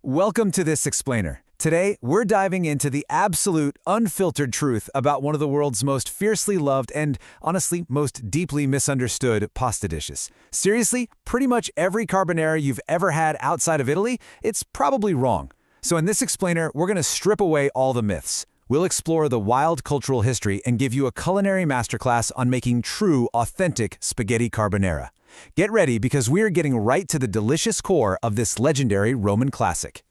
Welcome to This Explainer. Today, we're diving into the absolute, unfiltered truth about one of the world's most fiercely loved and, honestly, most deeply misunderstood pasta dishes. Seriously, pretty much every carbonara you've ever had outside of Italy, it's probably wrong. So in This Explainer, we're going to strip away all the myths. We'll explore the wild cultural history and give you a culinary masterclass on making true, authentic spaghetti carbonara. Get ready because we're getting right to the delicious core of this legendary Roman classic.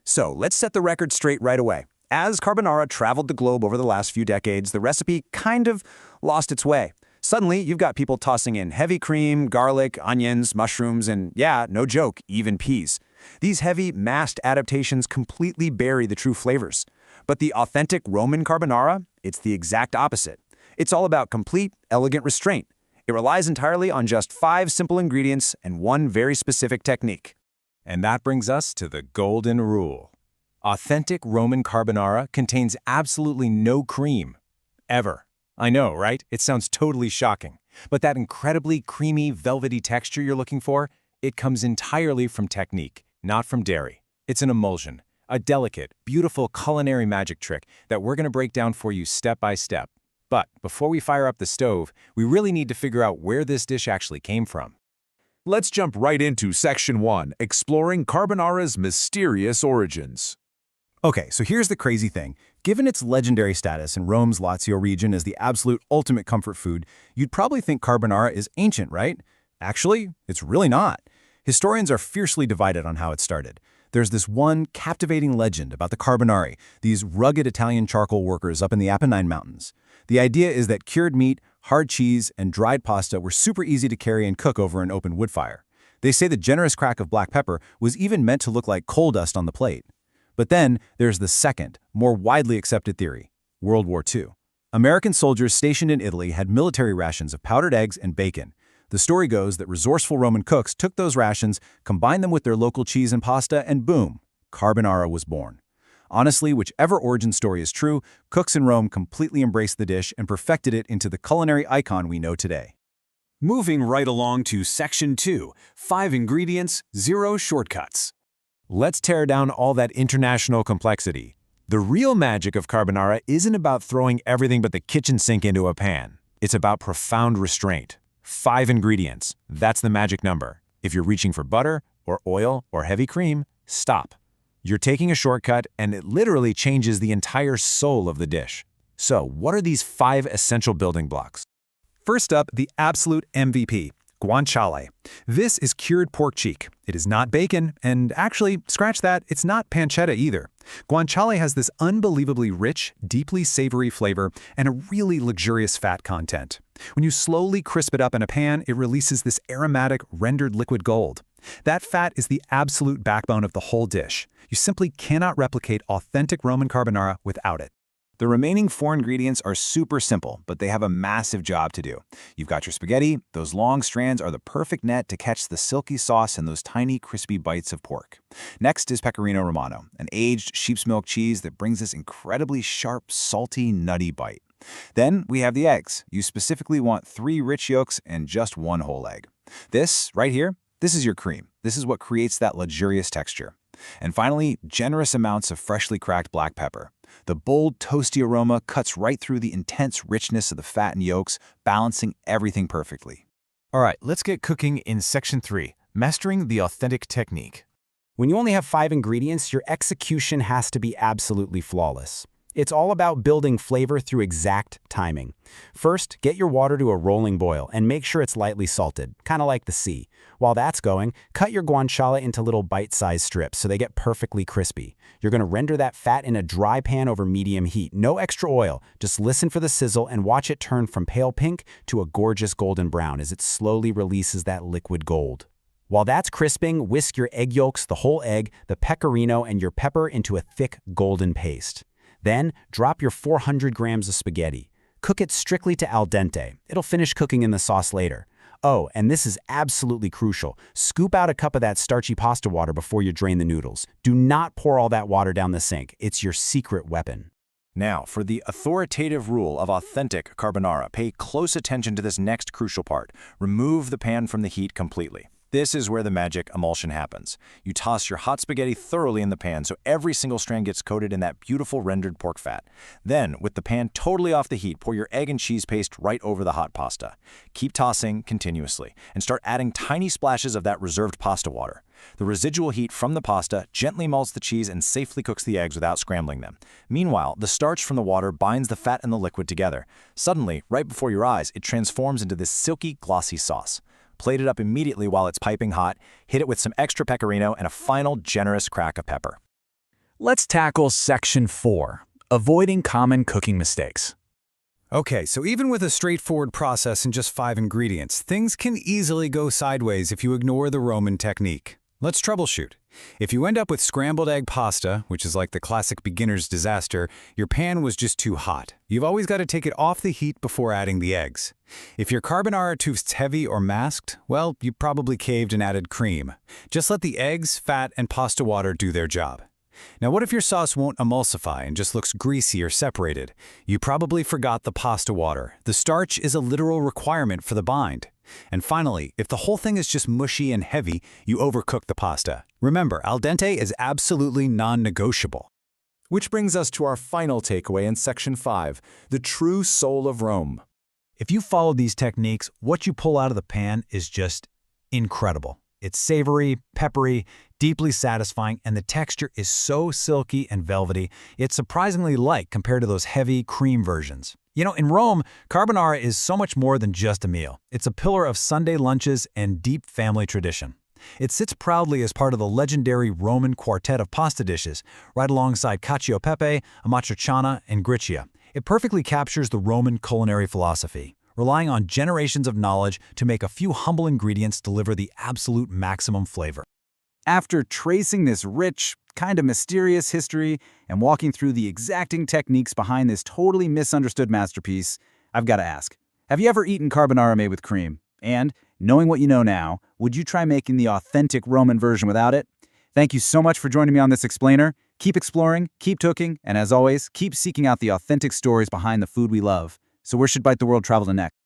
So let's set the record straight right away. As carbonara traveled the globe over the last few decades, the recipe kind of lost its way. Suddenly, you've got people tossing in heavy cream, garlic, onions, mushrooms, and yeah, no joke, even peas. These heavy, massed adaptations completely bury the true flavors. But the authentic Roman carbonara, it's the exact opposite. It's all about complete, elegant restraint. It relies entirely on just 5 simple ingredients and one very specific technique. And that brings us to the golden rule. Authentic Roman carbonara contains absolutely no cream. Ever. I know, right? It sounds totally shocking. But that incredibly creamy, velvety texture you're looking for, it comes entirely from technique, not from dairy. It's an emulsion, a delicate, beautiful culinary magic trick that we're going to break down for you step by step. But before we fire up the stove, we really need to figure out where this dish actually came from. Let's jump right into Section 1, exploring carbonara's mysterious origins. Okay, so here's the crazy thing. Given its legendary status in Rome's Lazio region as the absolute ultimate comfort food, you'd probably think carbonara is ancient, right? Actually, it's really not. Historians are fiercely divided on how it started. There's this one captivating legend about the carbonari, these rugged Italian charcoal workers up in the Apennine Mountains. The idea is that cured meat, hard cheese, and dried pasta were super easy to carry and cook over an open wood fire. They say the generous crack of black pepper was even meant to look like coal dust on the plate. But then there's the second, more widely accepted theory, World War II. American soldiers stationed in Italy had military rations of powdered eggs and bacon. The story goes that resourceful Roman cooks took those rations, combined them with their local cheese and pasta, and boom, carbonara was born. Honestly, whichever origin story is true, cooks in Rome completely embraced the dish and perfected it into the culinary icon we know today. Moving right along to Section 2, 5 ingredients, 0 shortcuts. Let's tear down all that international complexity. The real magic of carbonara isn't about throwing everything but the kitchen sink into a pan. It's about profound restraint. 5 ingredients. That's the magic number. If you're reaching for butter, or oil, or heavy cream, stop. You're taking a shortcut, and it literally changes the entire soul of the dish. So, what are these 5 essential building blocks? First up, the absolute MVP, guanciale. This is cured pork cheek. It is not bacon, and actually, scratch that, it's not pancetta either. Guanciale has this unbelievably rich, deeply savory flavor and a really luxurious fat content. When you slowly crisp it up in a pan, it releases this aromatic, rendered liquid gold. That fat is the absolute backbone of the whole dish. You simply cannot replicate authentic Roman carbonara without it. The remaining 4 ingredients are super simple, but they have a massive job to do. You've got your spaghetti. Those long strands are the perfect net to catch the silky sauce and those tiny, crispy bites of pork. Next is Pecorino Romano, an aged sheep's milk cheese that brings this incredibly sharp, salty, nutty bite. Then we have the eggs. You specifically want 3 rich yolks and just 1 whole egg. This, right here, this is your cream. This is what creates that luxurious texture. And finally, generous amounts of freshly cracked black pepper. The bold, toasty aroma cuts right through the intense richness of the fat and yolks, balancing everything perfectly. All right, let's get cooking in Section 3, mastering the authentic technique. When you only have 5 ingredients, your execution has to be absolutely flawless. It's all about building flavor through exact timing. First, get your water to a rolling boil and make sure it's lightly salted, kind of like the sea. While that's going, cut your guanciale into little bite-sized strips so they get perfectly crispy. You're going to render that fat in a dry pan over medium heat. No extra oil. Just listen for the sizzle and watch it turn from pale pink to a gorgeous golden brown as it slowly releases that liquid gold. While that's crisping, whisk your egg yolks, the whole egg, the pecorino, and your pepper into a thick golden paste. Then, drop your 400 grams of spaghetti. Cook it strictly to al dente. It'll finish cooking in the sauce later. Oh, and this is absolutely crucial. Scoop out a cup of that starchy pasta water before you drain the noodles. Do not pour all that water down the sink. It's your secret weapon. Now, for the authoritative rule of authentic carbonara, pay close attention to this next crucial part. Remove the pan from the heat completely. This is where the magic emulsion happens. You toss your hot spaghetti thoroughly in the pan so every single strand gets coated in that beautiful rendered pork fat. Then, with the pan totally off the heat, pour your egg and cheese paste right over the hot pasta. Keep tossing continuously, and start adding tiny splashes of that reserved pasta water. The residual heat from the pasta gently melts the cheese and safely cooks the eggs without scrambling them. Meanwhile, the starch from the water binds the fat and the liquid together. Suddenly, right before your eyes, it transforms into this silky, glossy sauce. Plate it up immediately while it's piping hot, hit it with some extra pecorino and a final generous crack of pepper. Let's tackle Section 4, Avoiding Common Cooking Mistakes. Okay, so even with a straightforward process and just 5 ingredients, things can easily go sideways if you ignore the Roman technique. Let's troubleshoot. If you end up with scrambled egg pasta, which is like the classic beginner's disaster, your pan was just too hot. You've always got to take it off the heat before adding the eggs. If your carbonara tastes heavy or masked, well, you probably caved and added cream. Just let the eggs, fat, and pasta water do their job. Now, what if your sauce won't emulsify and just looks greasy or separated? You probably forgot the pasta water. The starch is a literal requirement for the bind. And finally, if the whole thing is just mushy and heavy, you overcook the pasta. Remember, al dente is absolutely non-negotiable. Which brings us to our final takeaway in Section 5, the true soul of Rome. If you follow these techniques, what you pull out of the pan is just incredible. It's savory, peppery, deeply satisfying, and the texture is so silky and velvety, it's surprisingly light compared to those heavy cream versions. You know, in Rome, carbonara is so much more than just a meal. It's a pillar of Sunday lunches and deep family tradition. It sits proudly as part of the legendary Roman quartet of pasta dishes, right alongside cacio e pepe, amatriciana, and gricia. It perfectly captures the Roman culinary philosophy, relying on generations of knowledge to make a few humble ingredients deliver the absolute maximum flavor. After tracing this rich, kind of mysterious history and walking through the exacting techniques behind this totally misunderstood masterpiece, I've got to ask, have you ever eaten carbonara made with cream? And, knowing what you know now, would you try making the authentic Roman version without it? Thank you so much for joining me on this explainer. Keep exploring, keep cooking, and as always, keep seeking out the authentic stories behind the food we love. So where should Bite the World travel to next?